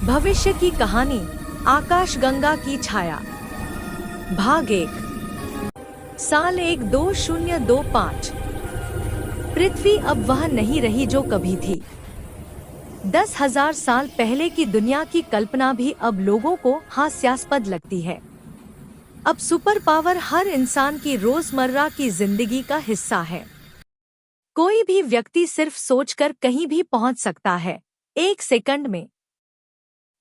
भविष्य की कहानी, आकाशगंगा की छाया। भाग 1। साल 12025। पृथ्वी अब वह नहीं रही जो कभी थी। 10,000 साल पहले की दुनिया की कल्पना भी अब लोगों को हास्यास्पद लगती है। अब सुपर पावर हर इंसान की रोजमर्रा की जिंदगी का हिस्सा है। कोई भी व्यक्ति सिर्फ सोचकर कहीं भी पहुंच सकता है, 1 सेकंड में।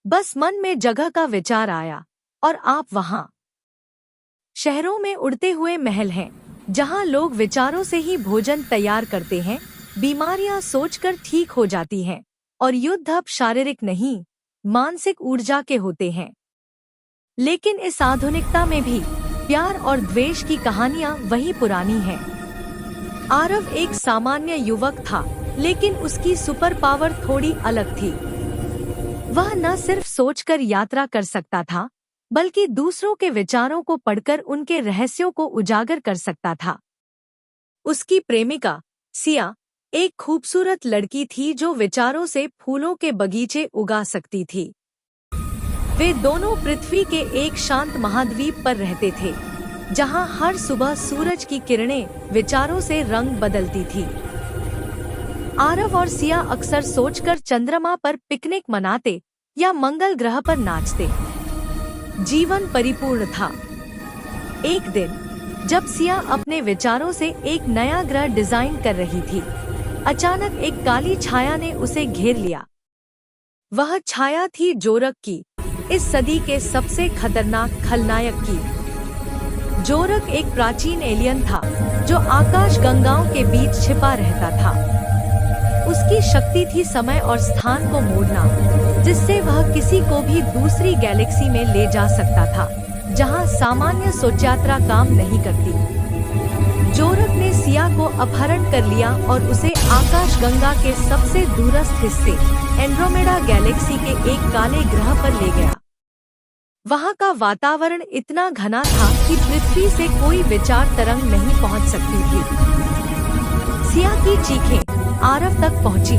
बस मन में जगह का विचार आया और आप वहां। शहरों में उड़ते हुए महल हैं, जहां लोग विचारों से ही भोजन तैयार करते हैं, बीमारियां सोचकर ठीक हो जाती हैं, और युद्ध अब शारीरिक नहीं, मानसिक ऊर्जा के होते हैं। लेकिन इस आधुनिकता में भी प्यार और द्वेष की कहानियां वही पुरानी हैं। आरव एक सामान्य युवक था, लेकिन उसकी सुपर पावर थोड़ी अलग थी। वह न सिर्फ सोचकर यात्रा कर सकता था, बल्कि दूसरों के विचारों को पढ़कर उनके रहस्यों को उजागर कर सकता था। उसकी प्रेमिका सिया एक खूबसूरत लड़की थी जो विचारों से फूलों के बगीचे उगा सकती थी। वे दोनों पृथ्वी के एक शांत महाद्वीप पर रहते थे, जहां हर सुबह सूरज की किरणें विचारों से रंग बदलती थी। आरव और सिया अक्सर सोचकर चंद्रमा पर पिकनिक मनाते या मंगल ग्रह पर नाचते। जीवन परिपूर्ण था। एक दिन जब सिया अपने विचारों से एक नया ग्रह डिजाइन कर रही थी, अचानक एक काली छाया ने उसे घेर लिया। वह छाया थी जोरक की, इस सदी के सबसे खतरनाक खलनायक की। जोरक एक प्राचीन एलियन था जो आकाश गंगाओं के बीच छिपा रहता था। उसकी शक्ति थी समय और स्थान को मोड़ना, जिससे वह किसी को भी दूसरी गैलेक्सी में ले जा सकता था, जहां सामान्य सोचयात्रा काम नहीं करती। जोरक ने सिया को अपहरण कर लिया और उसे आकाशगंगा के सबसे दूरस्थ हिस्से एंड्रोमेडा गैलेक्सी के एक काले ग्रह पर ले गया। वहां का वातावरण इतना घना था कि पृथ्वी से कोई विचार तरंग नहीं पहुंच सकती थी। सिया की चीखें आरव तक पहुंची,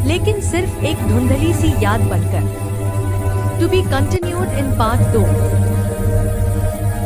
लेकिन सिर्फ एक धुंधली सी याद बनकर। To be continued in part 2।